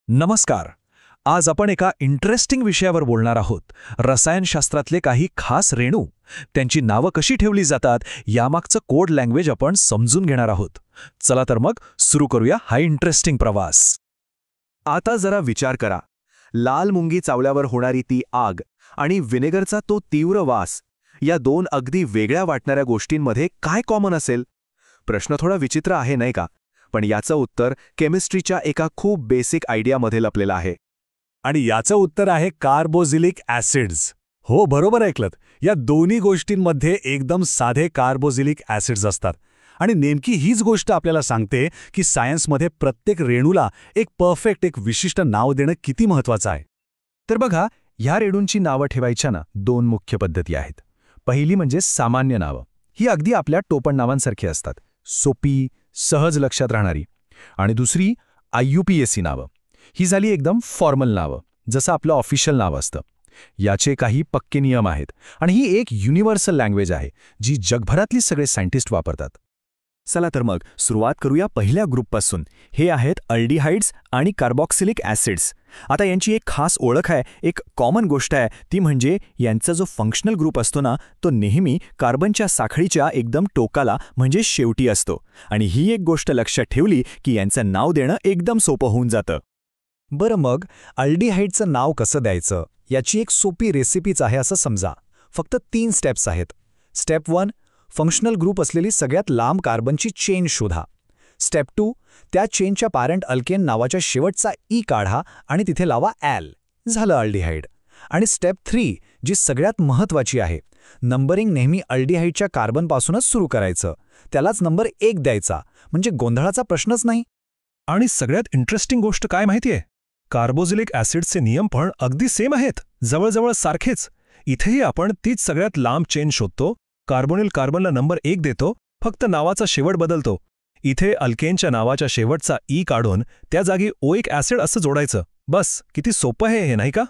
नमस्कार. आज आपण एका इंटरेस्टिंग विषयावर बोलणार आहोत. रसायनशास्त्रातले काही खास रेणू, त्यांची नावं कशी ठेवली जातात यामागचं कोड लँग्वेज आपण समजून घेणार आहोत. चला तर मग सुरू करूया हा इंटरेस्टिंग प्रवास. आता जरा विचार करा. लाल मुंगी चावल्यावर होणारी ती आग आणि व्हिनेगरचा तो तीव्र वास, या दोन अगदी वेगळ्या वाटणाऱ्या गोष्टींमध्ये काय कॉमन असेल? प्रश्न थोडा विचित्र आहे नाही का? पण याचं उत्तर केमिस्ट्रीच्या एका खूप बेसिक आयडियामध्ये लपलेलं आहे. आणि याचं उत्तर आहे कार्बोझिलिक ॲसिड्स. हो, बरोबर ऐकलत. या दोन्ही गोष्टींमध्ये एकदम साधे कार्बोझिलिक ॲसिड्स असतात. आणि नेमकी हीच गोष्ट आपल्याला सांगते की सायन्समध्ये प्रत्येक रेणूला एक विशिष्ट नाव देणं किती महत्त्वाचं आहे. तर बघा, ह्या रेणूंची नावं ठेवायच्या ना दोन मुख्य पद्धती आहेत. पहिली म्हणजे सामान्य नावं. ही अगदी आपल्या टोपण नावांसारखी असतात, सोपी, सहज लक्षात राहणारी. आणि दुसरी IUPAC नावं. ही झाली एकदम फॉर्मल नावं, जसं आपलं ऑफिशियल नाव असतं. याचे काही पक्के नियम आहेत आणि ही एक युनिव्हर्सल लँग्वेज आहे जी जगभरातली सगळे सायंटिस्ट वापरतात. चला तर मग सुरुवात करूया पहिल्या ग्रुपपासून. हे आहेत अल्डिहाइड्स आणि कार्बॉक्सिलिक ॲसिड्स. आता यांची एक खास ओळख आहे, एक कॉमन गोष्ट आहे, ती म्हणजे यांचा जो फंक्शनल ग्रुप असतो ना, तो नेहमी कार्बनच्या साखळीच्या एकदम टोकाला म्हणजे शेवटी असतो. आणि ही एक गोष्ट लक्षात ठेवली की यांचं नाव देणं एकदम सोपं होऊन जातं. बरं, मग अल्डिहाइडचं नाव कसं द्यायचं याची एक सोपी रेसिपीच आहे असं समजा. फक्त 3 स्टेप्स आहेत. स्टेप 1, फंक्शनल ग्रुप असलेली सगळ्यात लांब कार्बनची चेन शोधा. स्टेप 2, त्या चेनच्या पॅरेंट अल्केन नावाच्या शेवटचा ई काढा आणि तिथे लावा ॲल. झालं अल्डिहाइड. आणि स्टेप 3, जी सगळ्यात महत्त्वाची आहे, नंबरिंग नेहमी अल्डिहाइडच्या कार्बनपासूनच सुरू करायचं. त्यालाच नंबर 1 द्यायचा, म्हणजे गोंधळाचा प्रश्नच नाही. आणि सगळ्यात इंटरेस्टिंग गोष्ट काय माहितीये? कार्बोझिलिक ॲसिड्सचे नियम पण अगदी सेम आहेत, जवळजवळ सारखेच. इथेही आपण तीच सगळ्यात लांब चेन शोधतो, कार्बोनिल कार्बनला नंबर 1 देतो, फक्त नावाचा शेवट बदलतो. इथे अल्केनच्या नावाच्या शेवटचा ई काढून त्या जागी ओइक ॲसिड असं जोडायचं. बस, किती सोपं आहे हे, नाही का?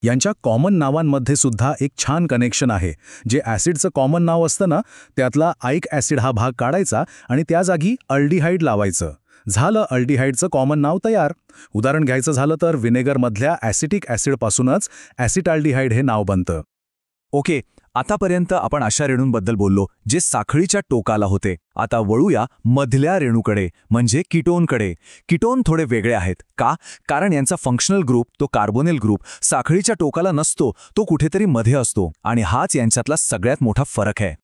यांच्या कॉमन नावांमध्ये सुद्धा एक छान कनेक्शन आहे. जे ॲसिडचं कॉमन नाव असतं ना, त्यातला आईक ॲसिड हा भाग काढायचा आणि त्या जागी अल्डिहाइड लावायचं. झालं अल्डिहाइडचं कॉमन नाव तयार. उदाहरण घ्यायचं झालं तर व्हिनेगरमधल्या ॲसिटिक ॲसिडपासूनच ॲसिटाल्डिहाइड हे नाव बनतं. ओके, आतापर्यंत आपण अशा रेणूंबद्दल बोललो जे साखळीच्या टोकाला होते. आता वळूया मधल्या रेणूकडे, म्हणजे कीटोनकडे. कीटोन थोडे वेगळे आहेत. का? कारण यांचा फंक्शनल ग्रुप, तो कार्बोनिल ग्रुप, साखळीच्या टोकाला नसतो, तो कुठेतरी मध्ये असतो. आणि हाच यांच्यातला सगळ्यात मोठा फरक आहे.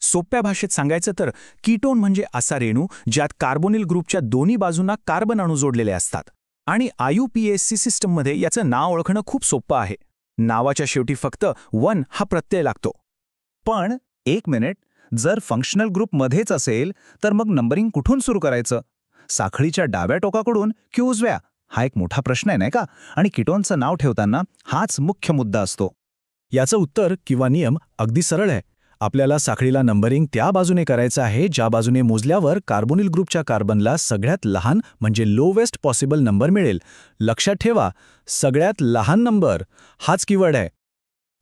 सोप्या भाषेत सांगायचं तर कीटोन म्हणजे असा रेणू ज्यात कार्बोनिल ग्रुपच्या दोन्ही बाजूंना कार्बन अणू जोडलेले असतात. आणि IUPAC सिस्टममध्ये याचं नाव ओळखणं खूप सोपं आहे. नावाच्या शेवटी फक्त 1 हा प्रत्यय लागतो. पण एक मिनिट, जर फंक्शनल ग्रुप मध्येच असेल तर मग नंबरिंग कुठून सुरू करायचं? साखळीच्या डाव्या टोकाकडून की उजव्या? हा एक मोठा प्रश्न आहे नाही का? आणि कीटोनचं नाव ठेवताना हाच मुख्य मुद्दा असतो. याचं उत्तर किंवा नियम अगदी सरळ आहे. आपल्याला साखळीला नंबरिंग त्या बाजूने करायचं आहे ज्या बाजूने मोजल्यावर कार्बोनिल ग्रुपच्या कार्बनला सगळ्यात लहान म्हणजे लोवेस्ट पॉसिबल नंबर मिळेल. लक्षात ठेवा, सगळ्यात लहान नंबर हाच कीवर्ड आहे.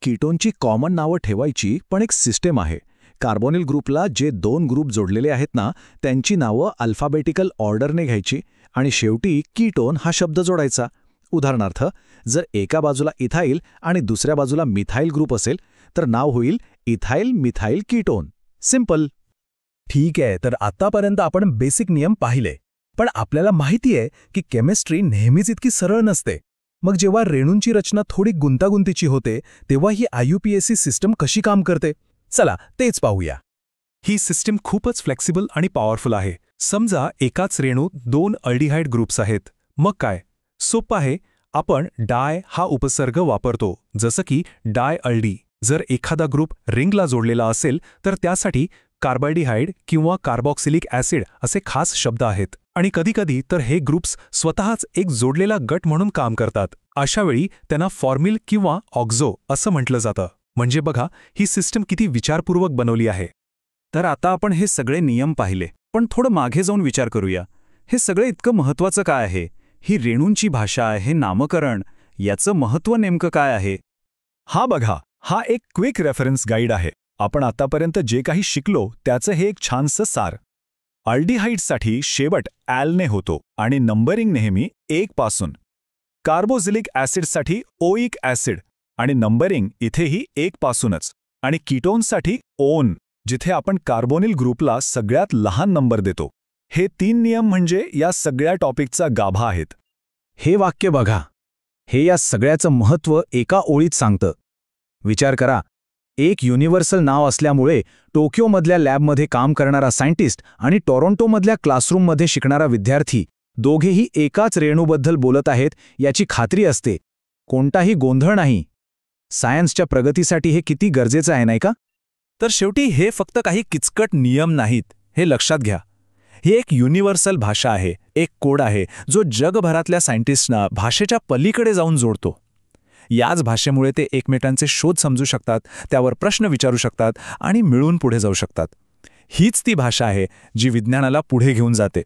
कीटोनची कॉमन नावं ठेवायची पण एक सिस्टम आहे. कार्बोनिल ग्रुपला जे 2 ग्रुप जोडलेले आहेत ना, त्यांची नावं अल्फाबेटिकल ऑर्डरने घ्यायची आणि शेवटी कीटोन हा शब्द जोडायचा. उदाहरणार्थ, जर एका बाजूला इथाईल आणि दुसऱ्या बाजूला मिथाईल ग्रुप असेल तर नाव होईल इथाईल मिथाईल कीटोन. सिंपल. ठीक आहे, तर आतापर्यंत आपण बेसिक नियम पाहिले. पण आपल्याला माहिती आहे की केमिस्ट्री नेहमीच इतकी सरळ नसते. मग जेव्हा रेणूंची रचना थोडी गुंतागुंतीची होते तेव्हा ही IUPAC सिस्टम कशी काम करते? चला तेच पाहूया. ही सिस्टीम खूपच फ्लेक्सिबल आणि पॉवरफुल आहे. समजा एकाच रेणूत 2 अल्डिहाइड ग्रुप्स आहेत. मग काय? सोपं आहे. आपण डाय हा उपसर्ग वापरतो, जसं की डाय अल्डी. जर एखादा ग्रुप रिंगला जोडलेला असेल तर त्यासाठी कार्बायडिहाइड किंवा कार्बॉक्सिलिक ॲसिड असे खास शब्द आहेत. आणि कधीकधी तर हे ग्रुप्स स्वतःच एक जोडलेला गट म्हणून काम करतात. अशावेळी त्यांना फॉर्मिल किंवा ऑक्झो असं म्हटलं जातं. म्हणजे बघा, ही सिस्टम किती विचारपूर्वक बनवली आहे. तर आता आपण हे सगळे नियम पाहिले, पण थोडं मागे जाऊन विचार करूया. हे सगळं इतकं महत्त्वाचं काय आहे? ही रेणूंची भाषा, हे नामकरण, याचं महत्त्व नेमकं काय आहे? हा बघा, हा एक क्विक रेफरन्स गाईड आहे. आपण आतापर्यंत जे काही शिकलो त्याचं हे एक छानसं सार. अल्डिहाइडसाठी शेवट ॲलने होतो आणि नंबरिंग नेहमी 1 पासून कार्बोझिलिक ॲसिडसाठी ओइक ॲसिड आणि नंबरिंग इथेही 1 पासूनच. आणि कीटोन्ससाठी ओन, जिथे आपण कार्बोनिल ग्रुपला सगळ्यात लहान नंबर देतो. हे 3 नियम म्हणजे या सगळ्या टॉपिकचा गाभा आहेत. हे वाक्य बघा. हे या सगळ्याचं महत्त्व एका ओळीत सांगतं. विचार करा, एक युनिव्हर्सल नाव असल्यामुळे टोकियोमधल्या लॅबमध्ये काम करणारा सायंटिस्ट आणि टोरंटोमधल्या क्लासरूममध्ये शिकणारा विद्यार्थी दोघेही एकाच रेणूबद्दल बोलत आहेत याची खात्री असते. कोणताही गोंधळ नाही. सायन्सच्या प्रगतीसाठी हे किती गरजेचं आहे नाही का? तर शेवटी हे फक्त काही किचकट नियम नाहीत, हे लक्षात घ्या. ही एक युनिव्हर्सल भाषा आहे, एक कोड आहे जो जगभरातल्या सायंटिस्टना भाषेच्या पलीकडे जाऊन जोडतो. याच भाषेमुळे ते एकमेकांचे शोध समजू शकतात, त्यावर प्रश्न विचारू शकतात आणि मिळून पुढे जाऊ शकतात. हीच ती भाषा आहे जी विज्ञानाला पुढे घेऊन जाते.